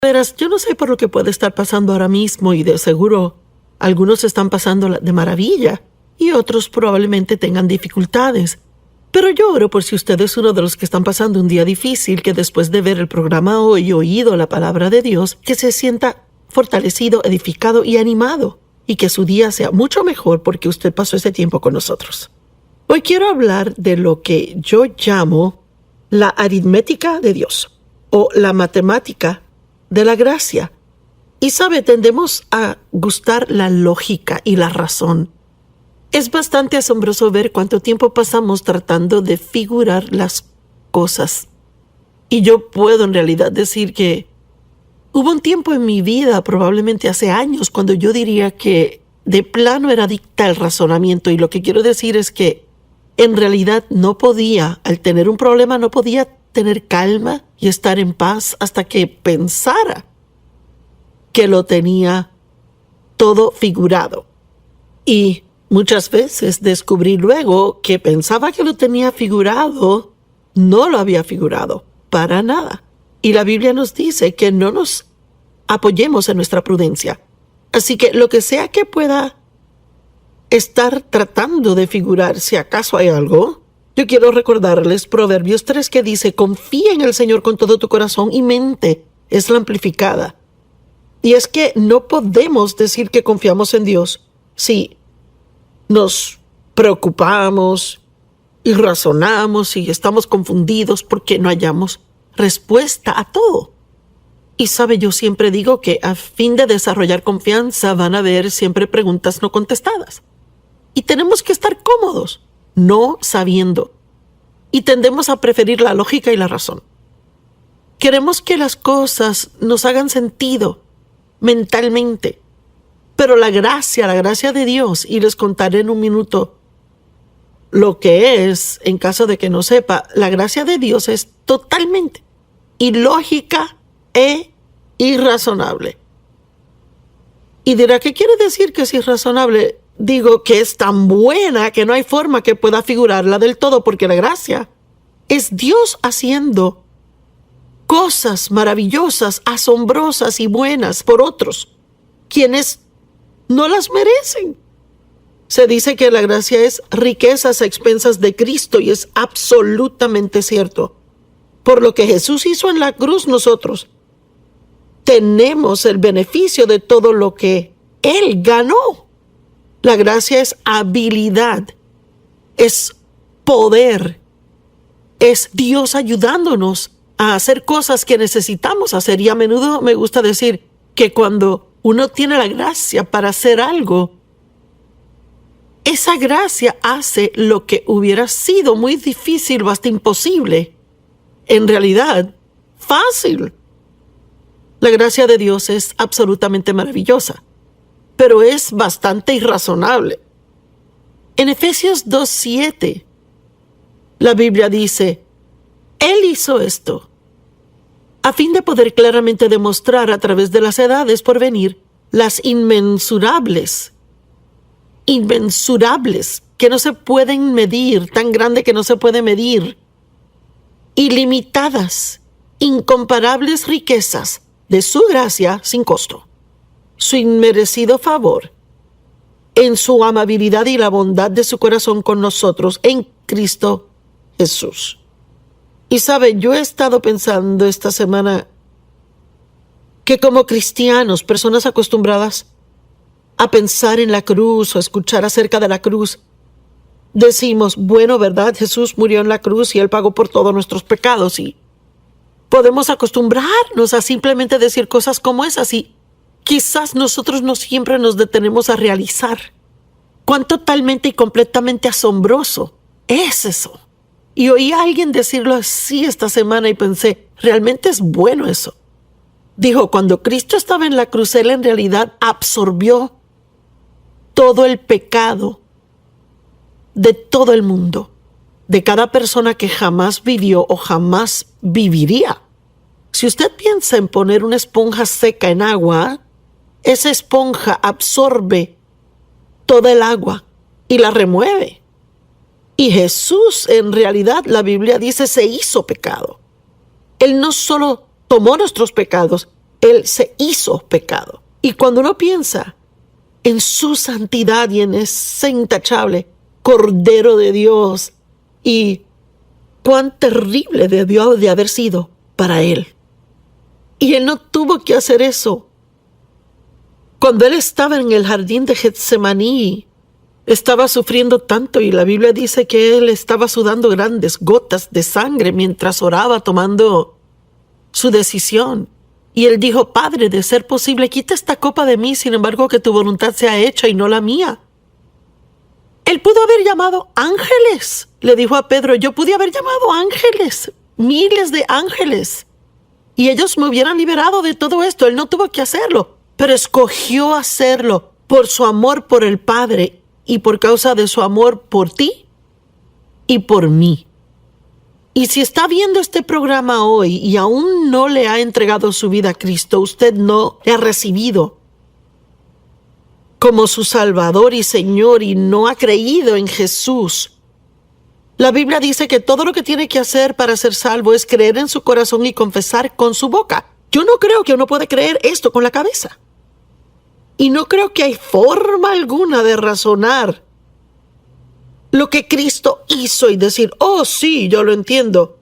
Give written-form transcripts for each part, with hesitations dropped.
Verás, yo no sé por lo que puede estar pasando ahora mismo y de seguro algunos están pasando de maravilla y otros probablemente tengan dificultades. Pero yo oro por si usted es uno de los que están pasando un día difícil, que después de ver el programa hoy y oído la palabra de Dios, que se sienta fortalecido, edificado y animado, y que su día sea mucho mejor porque usted pasó ese tiempo con nosotros. Hoy quiero hablar de lo que yo llamo la aritmética de Dios, o la matemática de la gracia. Y sabe, tendemos a gustar la lógica y la razón. Es bastante asombroso ver cuánto tiempo pasamos tratando de figurar las cosas. Y yo puedo en realidad decir que hubo un tiempo en mi vida, probablemente hace años, cuando yo diría que de plano era adicta al razonamiento. Y lo que quiero decir es que en realidad no podía, al tener un problema, no podía tener calma y estar en paz hasta que pensara que lo tenía todo figurado. Y muchas veces descubrí luego que pensaba que lo tenía figurado, no lo había figurado, para nada. Y la Biblia nos dice que no nos apoyemos en nuestra prudencia. Así que lo que sea que pueda estar tratando de figurar, si acaso hay algo, yo quiero recordarles Proverbios 3 que dice: confía en el Señor con todo tu corazón y mente. Es la amplificada. Y es que no podemos decir que confiamos en Dios si nos preocupamos y razonamos y estamos confundidos porque no hallamos respuesta a todo. Y sabe, yo siempre digo que a fin de desarrollar confianza van a haber siempre preguntas no contestadas. Y tenemos que estar cómodos, no sabiendo. Y tendemos a preferir la lógica y la razón. Queremos que las cosas nos hagan sentido mentalmente. Pero la gracia de Dios, y les contaré en un minuto lo que es, en caso de que no sepa, la gracia de Dios es totalmente ilógica e irrazonable. Y dirá, ¿qué quiere decir que es irrazonable? Digo que es tan buena que no hay forma que pueda figurarla del todo, porque la gracia es Dios haciendo cosas maravillosas, asombrosas y buenas por otros, quienes no las merecen. Se dice que la gracia es riquezas a expensas de Cristo, y es absolutamente cierto. Por lo que Jesús hizo en la cruz, nosotros tenemos el beneficio de todo lo que Él ganó. La gracia es habilidad, es poder, es Dios ayudándonos a hacer cosas que necesitamos hacer. Y a menudo me gusta decir que cuando uno tiene la gracia para hacer algo, esa gracia hace lo que hubiera sido muy difícil o hasta imposible, en realidad, fácil. La gracia de Dios es absolutamente maravillosa, pero es bastante irrazonable. En Efesios 2:7, la Biblia dice: Él hizo esto a fin de poder claramente demostrar a través de las edades por venir las inmensurables, que no se pueden medir, tan grande que no se puede medir, ilimitadas, incomparables riquezas de su gracia sin costo, su inmerecido favor, en su amabilidad y la bondad de su corazón con nosotros en Cristo Jesús. Y sabe, yo he estado pensando esta semana que como cristianos, personas acostumbradas a pensar en la cruz o a escuchar acerca de la cruz, decimos, bueno, ¿verdad? Jesús murió en la cruz y Él pagó por todos nuestros pecados, y podemos acostumbrarnos a simplemente decir cosas como esas, y quizás nosotros no siempre nos detenemos a realizar cuán totalmente y completamente asombroso es eso. Y oí a alguien decirlo así esta semana y pensé, realmente es bueno eso. Dijo, cuando Cristo estaba en la cruz, Él en realidad absorbió todo el pecado de todo el mundo, de cada persona que jamás vivió o jamás viviría. Si usted piensa en poner una esponja seca en agua, esa esponja absorbe toda el agua y la remueve. Y Jesús, en realidad, la Biblia dice, se hizo pecado. Él no solo tomó nuestros pecados, Él se hizo pecado. Y cuando uno piensa en su santidad y en ese intachable Cordero de Dios y cuán terrible debió de haber sido para Él. Y Él no tuvo que hacer eso. Cuando Él estaba en el jardín de Getsemaní, estaba sufriendo tanto y la Biblia dice que Él estaba sudando grandes gotas de sangre mientras oraba tomando su decisión. Y Él dijo: Padre, de ser posible, quita esta copa de mí, sin embargo que tu voluntad sea hecha y no la mía. Él pudo haber llamado ángeles. Le dijo a Pedro: yo pude haber llamado ángeles, miles de ángeles, y ellos me hubieran liberado de todo esto. Él no tuvo que hacerlo, pero escogió hacerlo por su amor por el Padre y por causa de su amor por ti y por mí. Y si está viendo este programa hoy y aún no le ha entregado su vida a Cristo, usted no le ha recibido como su Salvador y Señor y no ha creído en Jesús. La Biblia dice que todo lo que tiene que hacer para ser salvo es creer en su corazón y confesar con su boca. Yo no creo que uno puede creer esto con la cabeza. Y no creo que hay forma alguna de razonar lo que Cristo hizo y decir: oh sí, yo lo entiendo.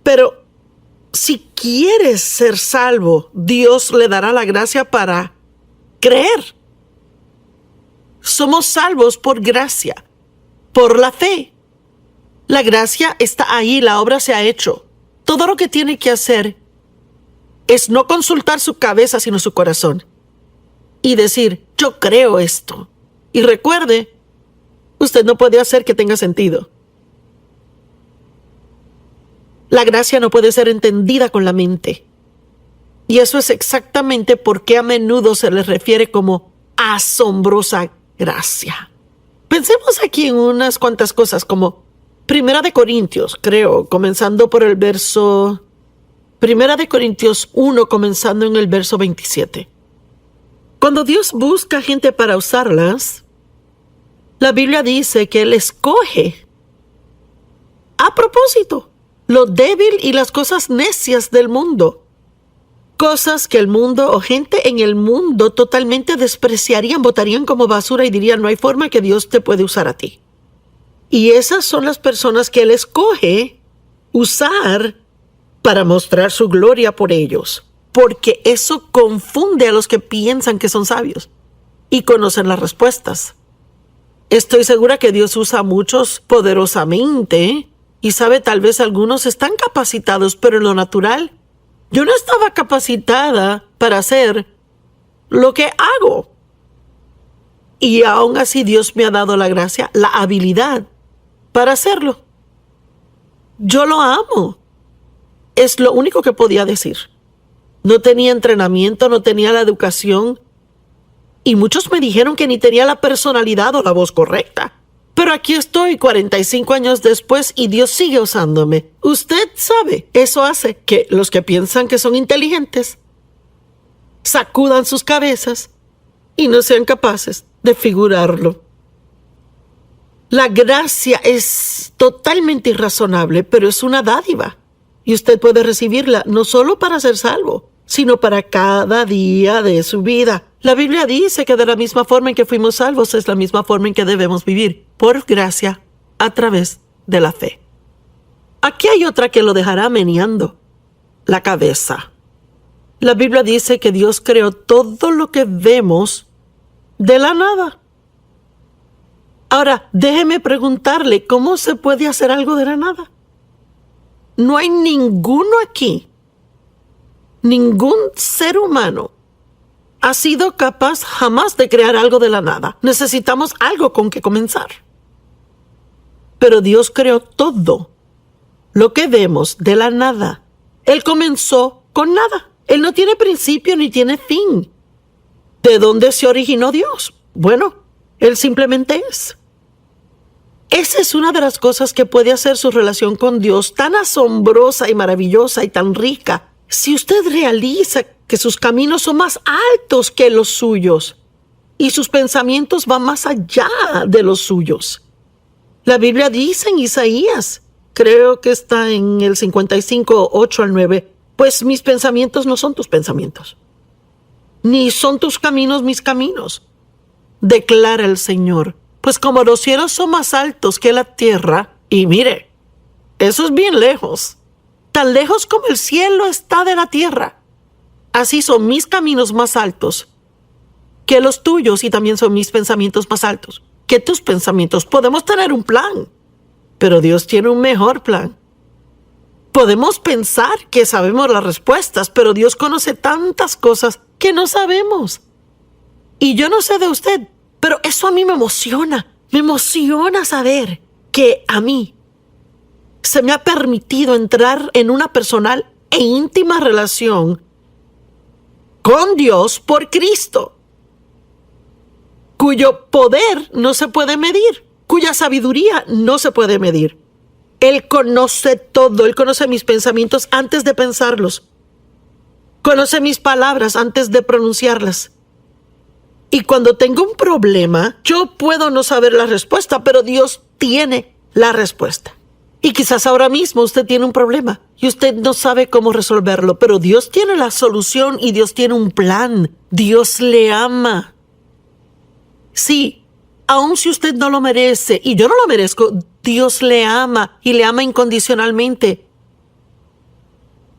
Pero si quieres ser salvo, Dios le dará la gracia para creer. Somos salvos por gracia, por la fe. La gracia está ahí, la obra se ha hecho. Todo lo que tiene que hacer es no consultar su cabeza, sino su corazón. Y decir: yo creo esto. Y recuerde, usted no puede hacer que tenga sentido. La gracia no puede ser entendida con la mente. Y eso es exactamente por qué a menudo se le refiere como asombrosa gracia. Pensemos aquí en unas cuantas cosas como Primera de Corintios, creo, comenzando por el verso... Primera de Corintios 1, comenzando en el verso 27. Cuando Dios busca gente para usarlas, la Biblia dice que Él escoge a propósito lo débil y las cosas necias del mundo. Cosas que el mundo o gente en el mundo totalmente despreciarían, botarían como basura y dirían: no hay forma que Dios te puede usar a ti. Y esas son las personas que Él escoge usar para mostrar su gloria por ellos. Porque eso confunde a los que piensan que son sabios y conocen las respuestas. Estoy segura que Dios usa a muchos poderosamente y sabe, tal vez algunos están capacitados, pero en lo natural yo no estaba capacitada para hacer lo que hago. Y aún así Dios me ha dado la gracia, la habilidad para hacerlo. Yo lo amo. Es lo único que podía decir. No tenía entrenamiento, no tenía la educación. Y muchos me dijeron que ni tenía la personalidad o la voz correcta. Pero aquí estoy 45 años después y Dios sigue usándome. Usted sabe, eso hace que los que piensan que son inteligentes sacudan sus cabezas y no sean capaces de figurarlo. La gracia es totalmente irrazonable, pero es una dádiva. Y usted puede recibirla no solo para ser salvo, sino para cada día de su vida. La Biblia dice que de la misma forma en que fuimos salvos es la misma forma en que debemos vivir, por gracia, a través de la fe. Aquí hay otra que lo dejará meneando la cabeza. La Biblia dice que Dios creó todo lo que vemos de la nada. Ahora, déjeme preguntarle, ¿cómo se puede hacer algo de la nada? No hay ninguno aquí, ningún ser humano ha sido capaz jamás de crear algo de la nada. Necesitamos algo con que comenzar. Pero Dios creó todo lo que vemos de la nada. Él comenzó con nada. Él no tiene principio ni tiene fin. ¿De dónde se originó Dios? Bueno, Él simplemente es. Esa es una de las cosas que puede hacer su relación con Dios tan asombrosa y maravillosa y tan rica. Si usted realiza que sus caminos son más altos que los suyos y sus pensamientos van más allá de los suyos. La Biblia dice en Isaías, creo que está en el 55, 8 al 9, pues mis pensamientos no son tus pensamientos. ni son tus caminos mis caminos, declara el Señor. Pues como los cielos son más altos que la tierra, y mire, eso es bien lejos, tan lejos como el cielo está de la tierra, así son mis caminos más altos que los tuyos, y también son mis pensamientos más altos que tus pensamientos. Podemos tener un plan, pero Dios tiene un mejor plan. Podemos pensar que sabemos las respuestas, pero Dios conoce tantas cosas que no sabemos. Y yo no sé de usted, pero eso a mí me emociona. Me emociona saber que a mí se me ha permitido entrar en una personal e íntima relación con Dios por Cristo, cuyo poder no se puede medir, cuya sabiduría no se puede medir. Él conoce todo, Él conoce mis pensamientos antes de pensarlos, conoce mis palabras antes de pronunciarlas. Y cuando tengo un problema, yo puedo no saber la respuesta, pero Dios tiene la respuesta. Y quizás ahora mismo usted tiene un problema y usted no sabe cómo resolverlo, pero Dios tiene la solución y Dios tiene un plan. Dios le ama. Sí, aun si usted no lo merece, y yo no lo merezco, Dios le ama y le ama incondicionalmente.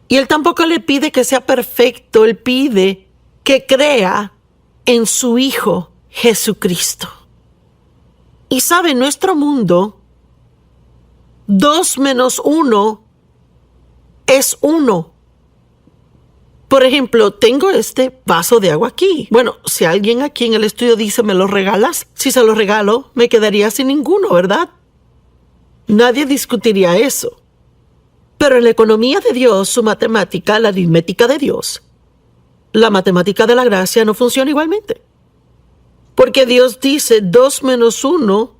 Y Él tampoco le pide que sea perfecto, Él pide que crea en su Hijo Jesucristo. Y sabe, en nuestro mundo, 2 menos 1 es 1. Por ejemplo, tengo este vaso de agua aquí. Bueno, si alguien aquí en el estudio dice, ¿me lo regalas? Si se lo regalo, me quedaría sin ninguno, ¿verdad? Nadie discutiría eso. Pero en la economía de Dios, su matemática, la aritmética de Dios, la matemática de la gracia no funciona igualmente. Porque Dios dice 2 menos 1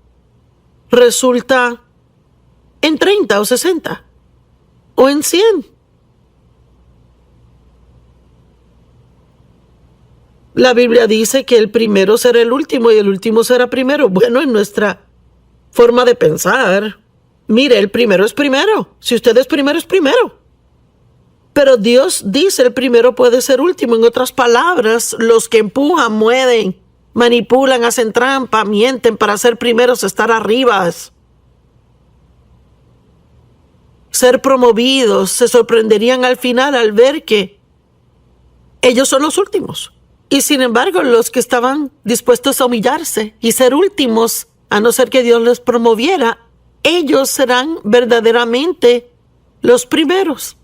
resulta en 30 o 60 o en 100. La Biblia dice que el primero será el último y el último será primero. Bueno, en nuestra forma de pensar, mire, el primero es primero. Si usted es primero, es primero. Pero Dios dice el primero puede ser último. En otras palabras, los que empujan, mueven, manipulan, hacen trampa, mienten para ser primeros, estar arriba, ser promovidos, se sorprenderían al final al ver que ellos son los últimos. Y sin embargo, los que estaban dispuestos a humillarse y ser últimos, a no ser que Dios les promoviera, ellos serán verdaderamente los primeros.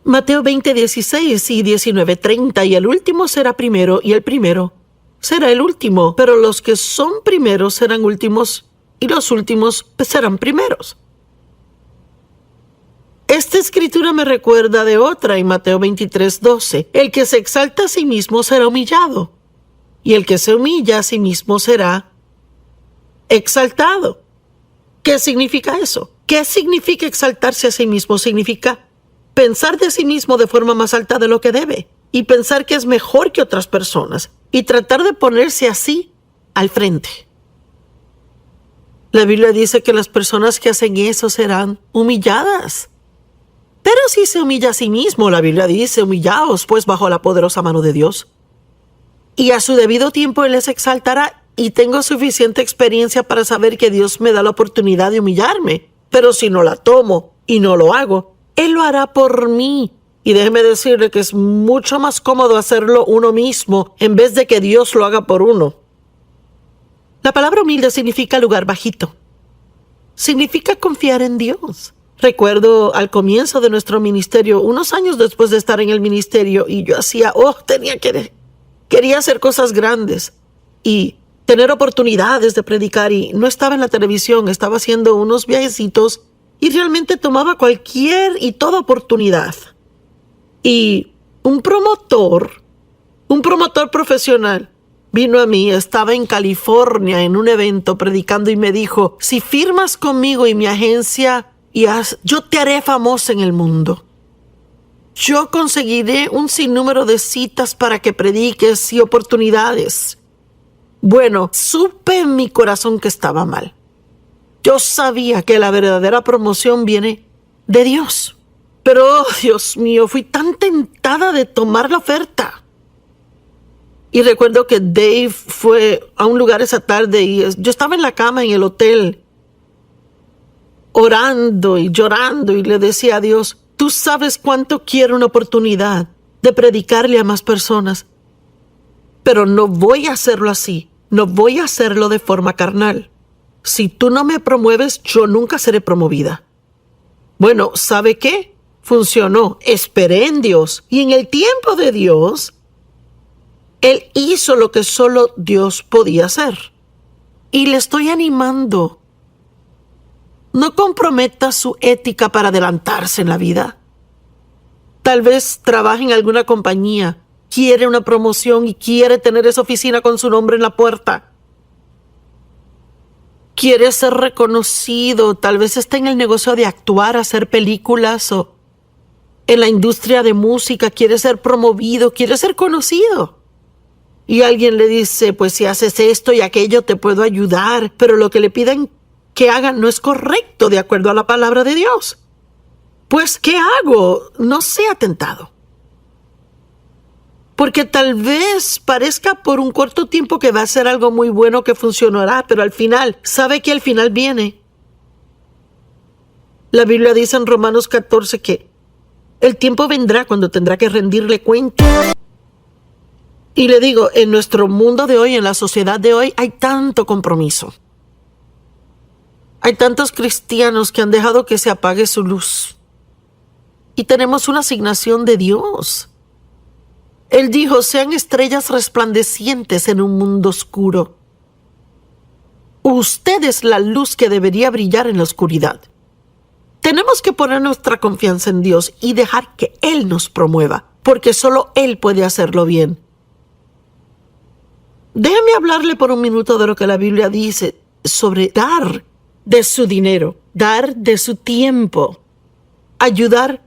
Mateo 20:16 y 19:30, y el último será primero y el primero será el último, pero los que son primeros serán últimos y los últimos serán primeros. Esta escritura me recuerda de otra en Mateo 23:12. El que se exalta a sí mismo será humillado, y el que se humilla a sí mismo será exaltado. ¿Qué significa eso? ¿Qué significa exaltarse a sí mismo? Significa pensar de sí mismo de forma más alta de lo que debe, y pensar que es mejor que otras personas, y tratar de ponerse así al frente. La Biblia dice que las personas que hacen eso serán humilladas. Pero si se humilla a sí mismo, la Biblia dice, humillaos pues bajo la poderosa mano de Dios, y a su debido tiempo Él les exaltará. Y tengo suficiente experiencia para saber que Dios me da la oportunidad de humillarme, pero si no la tomo y no lo hago, Él lo hará por mí. Y déjeme decirle que es mucho más cómodo hacerlo uno mismo en vez de que Dios lo haga por uno. La palabra humilde significa lugar bajito. Significa confiar en Dios. Recuerdo al comienzo de nuestro ministerio, unos años después de estar en el ministerio, y yo quería hacer cosas grandes y tener oportunidades de predicar, y no estaba en la televisión, estaba haciendo unos viajecitos y realmente tomaba cualquier y toda oportunidad. Y un promotor profesional vino a mí, estaba en California en un evento predicando y me dijo, si firmas conmigo y mi agencia, yo te haré famosa en el mundo. Yo conseguiré un sinnúmero de citas para que prediques y oportunidades. Bueno, supe en mi corazón que estaba mal. Yo sabía que la verdadera promoción viene de Dios. Pero, oh, Dios mío, fui tan tentada de tomar la oferta. Y recuerdo que Dave fue a un lugar esa tarde y yo estaba en la cama en el hotel orando y llorando y le decía a Dios, tú sabes cuánto quiero una oportunidad de predicarle a más personas, pero no voy a hacerlo así, no voy a hacerlo de forma carnal. Si tú no me promueves, yo nunca seré promovida. Bueno, ¿sabe qué? Funcionó. Esperé en Dios y en el tiempo de Dios, Él hizo lo que solo Dios podía hacer. Y le estoy animando. No comprometa su ética para adelantarse en la vida. Tal vez trabaje en alguna compañía, quiere una promoción y quiere tener esa oficina con su nombre en la puerta. Quiere ser reconocido, tal vez esté en el negocio de actuar, hacer películas o en la industria de música, quiere ser promovido, quiere ser conocido. Y alguien le dice, pues si haces esto y aquello te puedo ayudar, pero lo que le piden que hagan no es correcto de acuerdo a la palabra de Dios. Pues, ¿qué hago? No sea tentado. Porque tal vez parezca por un corto tiempo que va a ser algo muy bueno que funcionará, pero al final, ¿sabe que al final viene? La Biblia dice en Romanos 14 que el tiempo vendrá cuando tendrá que rendirle cuenta. Y le digo, en nuestro mundo de hoy, en la sociedad de hoy, hay tanto compromiso. Hay tantos cristianos que han dejado que se apague su luz. Y tenemos una asignación de Dios. Él dijo, sean estrellas resplandecientes en un mundo oscuro. Usted es la luz que debería brillar en la oscuridad. Tenemos que poner nuestra confianza en Dios y dejar que Él nos promueva, porque solo Él puede hacerlo bien. Déjeme hablarle por un minuto de lo que la Biblia dice sobre dar de su dinero, dar de su tiempo, ayudar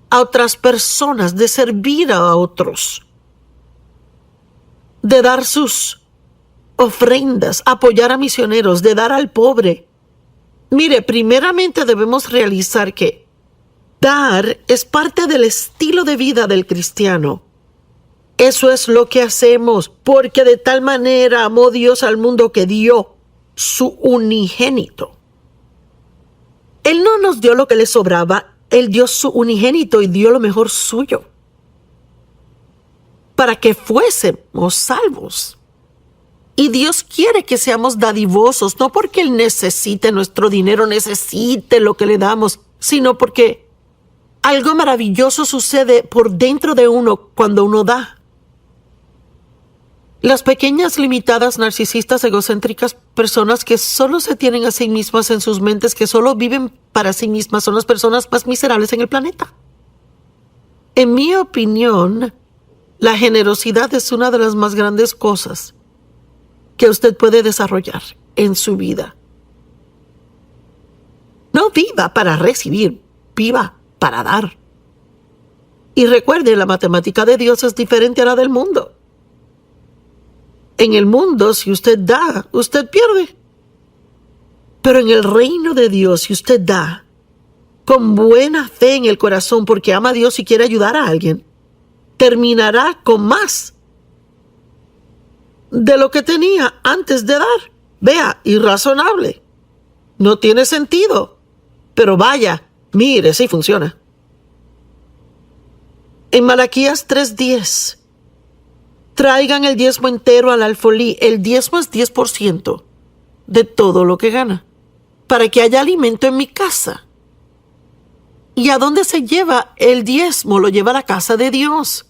a otras personas, de servir a otros, de dar sus ofrendas, apoyar a misioneros, de dar al pobre. Mire, primeramente debemos realizar que dar es parte del estilo de vida del cristiano. Eso es lo que hacemos, porque de tal manera amó Dios al mundo que dio su unigénito. Él no nos dio lo que le sobraba, Él dio su unigénito y dio lo mejor suyo para que fuésemos salvos. Y Dios quiere que seamos dadivosos, no porque Él necesite nuestro dinero, necesite lo que le damos, sino porque algo maravilloso sucede por dentro de uno cuando uno da. Las pequeñas, limitadas, narcisistas, egocéntricas, personas que solo se tienen a sí mismas en sus mentes, que solo viven para sí mismas, son las personas más miserables en el planeta. En mi opinión, la generosidad es una de las más grandes cosas que usted puede desarrollar en su vida. No viva para recibir, viva para dar. Y recuerde, la matemática de Dios es diferente a la del mundo. En el mundo, si usted da, usted pierde. Pero en el reino de Dios, si usted da con buena fe en el corazón porque ama a Dios y quiere ayudar a alguien, terminará con más de lo que tenía antes de dar. Vea, irrazonable. No tiene sentido. Pero vaya, mire, sí funciona. En Malaquías 3:10, traigan el diezmo entero al alfolí. El diezmo es 10% de todo lo que gana, para que haya alimento en mi casa. ¿Y a dónde se lleva el diezmo? Lo lleva a la casa de Dios.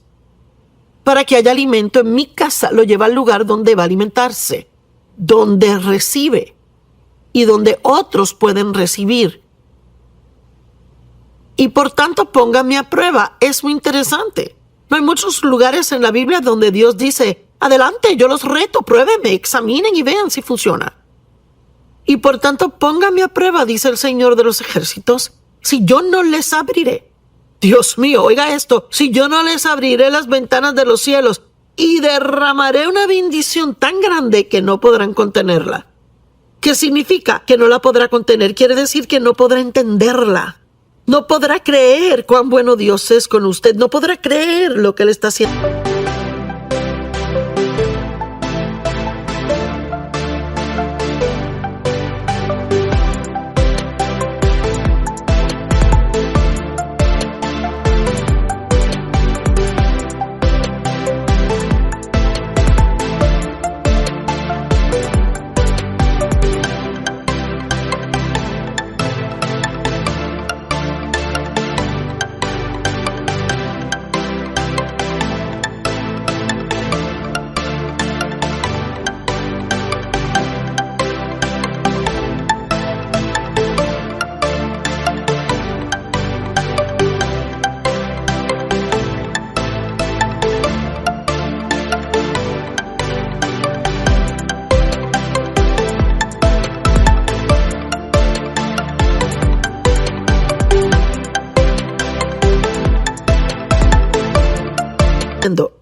Para que haya alimento en mi casa, lo lleva al lugar donde va a alimentarse, donde recibe y donde otros pueden recibir. Y por tanto, póngame a prueba. Es muy interesante. No hay muchos lugares en la Biblia donde Dios dice, adelante, yo los reto, pruébenme, examinen y vean si funciona. Y por tanto, póngame a prueba, dice el Señor de los ejércitos, si yo no les abriré. Dios mío, oiga esto, si yo no les abriré las ventanas de los cielos y derramaré una bendición tan grande que no podrán contenerla. ¿Qué significa? Que no la podrá contener. Quiere decir que no podrá entenderla. No podrá creer cuán bueno Dios es con usted. No podrá creer lo que Él está haciendo.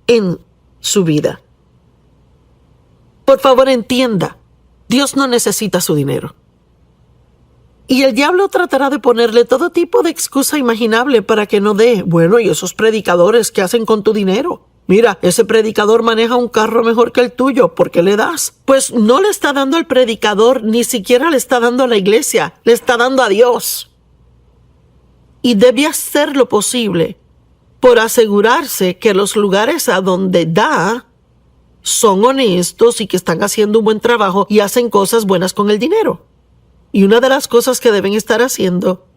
en su vida. Por favor, entienda, Dios no necesita su dinero. Y el diablo tratará de ponerle todo tipo de excusa imaginable para que no dé. Bueno, ¿y esos predicadores qué hacen con tu dinero? Mira, ese predicador maneja un carro mejor que el tuyo. ¿Por qué le das? Pues no le está dando al predicador, ni siquiera le está dando a la iglesia. Le está dando a Dios. Y debe hacer lo posible por asegurarse que los lugares a donde da son honestos y que están haciendo un buen trabajo y hacen cosas buenas con el dinero. Y una de las cosas que deben estar haciendo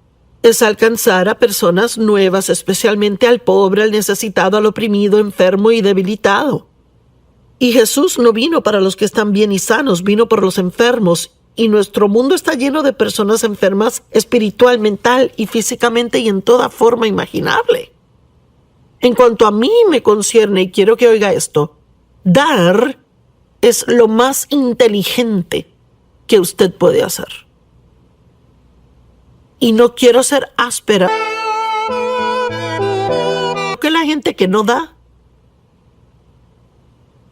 es alcanzar a personas nuevas, especialmente al pobre, al necesitado, al oprimido, enfermo y debilitado. Y Jesús no vino para los que están bien y sanos, vino por los enfermos. Y nuestro mundo está lleno de personas enfermas espiritual, mental y físicamente y en toda forma imaginable. En cuanto a mí me concierne, y quiero que oiga esto, dar es lo más inteligente que usted puede hacer. Y no quiero ser áspera. Que la gente que no da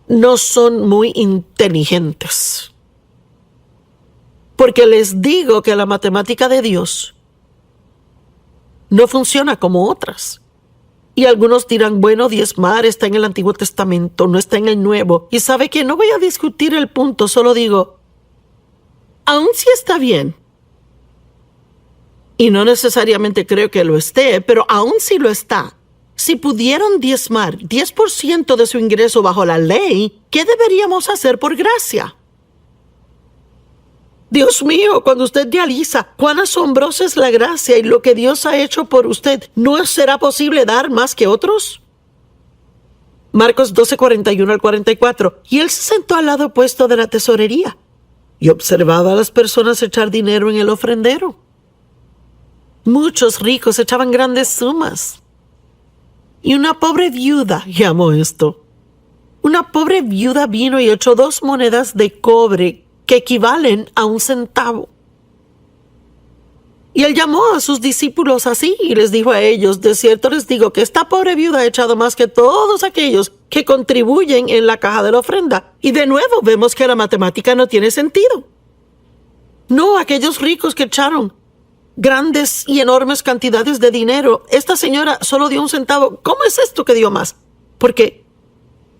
no son muy inteligentes. Porque les digo que la matemática de Dios no funciona como otras. Y algunos dirán, bueno, diezmar está en el Antiguo Testamento, no está en el Nuevo. Y sabe que no voy a discutir el punto, solo digo, aun si está bien, y no necesariamente creo que lo esté, pero aun si lo está, si pudieron diezmar 10% de su ingreso bajo la ley, ¿qué deberíamos hacer por gracia? Dios mío, cuando usted realiza cuán asombrosa es la gracia y lo que Dios ha hecho por usted, ¿no será posible dar más que otros? Marcos 12:41 al 44. Y él se sentó al lado opuesto de la tesorería y observaba a las personas echar dinero en el ofrendero. Muchos ricos echaban grandes sumas. Y una pobre viuda llamó esto. Una pobre viuda vino y echó 2 monedas de cobre que equivalen a 1 centavo. Y él llamó a sus discípulos así y les dijo a ellos, de cierto les digo que esta pobre viuda ha echado más que todos aquellos que contribuyen en la caja de la ofrenda. Y de nuevo vemos que la matemática no tiene sentido. No, aquellos ricos que echaron grandes y enormes cantidades de dinero, esta señora solo dio 1 centavo. ¿Cómo es esto que dio más? Porque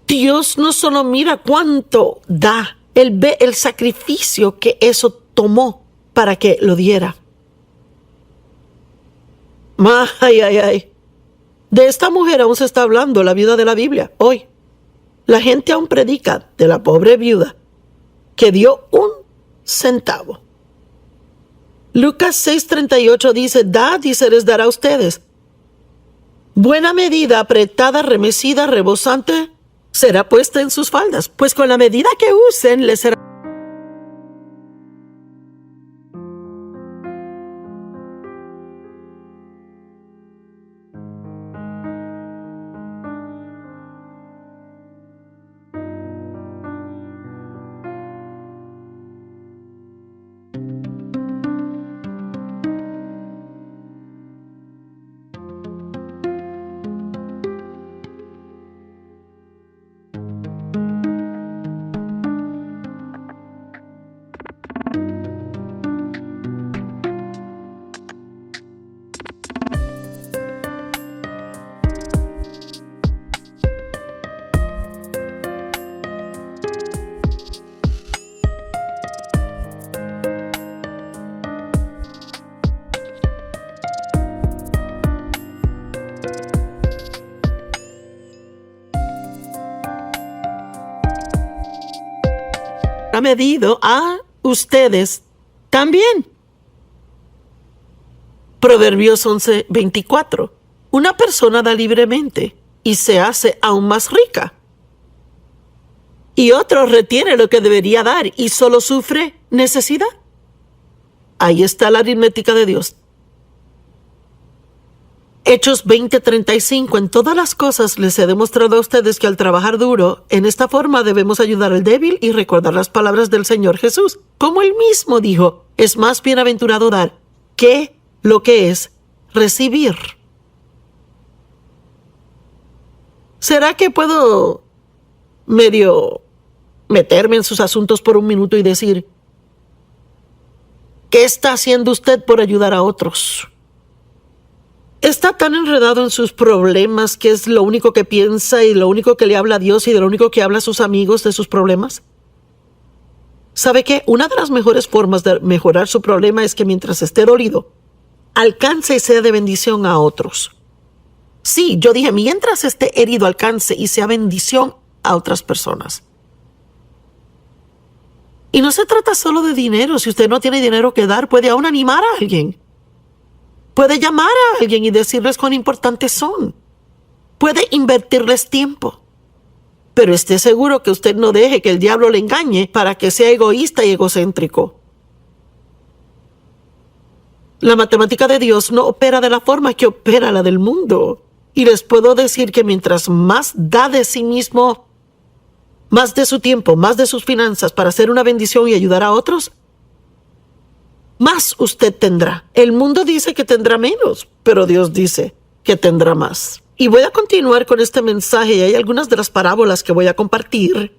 Dios no solo mira cuánto da, Él ve el sacrificio que eso tomó para que lo diera. Ay. De esta mujer aún se está hablando, la viuda de la Biblia, hoy. La gente aún predica de la pobre viuda que dio 1 centavo. Lucas 6:38 dice, dad y se les dará a ustedes. Buena medida, apretada, remecida, rebosante, será puesta en sus faldas, pues con la medida que usen les será. Ha medido a ustedes también. Proverbios 11:24. Una persona da libremente y se hace aún más rica. Y otro retiene lo que debería dar y solo sufre necesidad. Ahí está la aritmética de Dios. Hechos 20:35. En todas las cosas les he demostrado a ustedes que al trabajar duro, en esta forma debemos ayudar al débil y recordar las palabras del Señor Jesús. Como él mismo dijo, es más bienaventurado dar que lo que es recibir. ¿Será que puedo medio meterme en sus asuntos por un minuto y decir, ¿qué está haciendo usted por ayudar a otros? ¿Está tan enredado en sus problemas que es lo único que piensa y lo único que le habla a Dios y de lo único que habla a sus amigos de sus problemas? ¿Sabe qué? Una de las mejores formas de mejorar su problema es que mientras esté dolido, alcance y sea de bendición a otros. Sí, yo dije, mientras esté herido, alcance y sea bendición a otras personas. Y no se trata solo de dinero. Si usted no tiene dinero que dar, puede aún animar a alguien. Puede llamar a alguien y decirles cuán importantes son. Puede invertirles tiempo. Pero esté seguro que usted no deje que el diablo le engañe para que sea egoísta y egocéntrico. La matemática de Dios no opera de la forma que opera la del mundo. Y les puedo decir que mientras más da de sí mismo, más de su tiempo, más de sus finanzas para hacer una bendición y ayudar a otros, más usted tendrá. El mundo dice que tendrá menos, pero Dios dice que tendrá más. Y voy a continuar con este mensaje y hay algunas de las parábolas que voy a compartir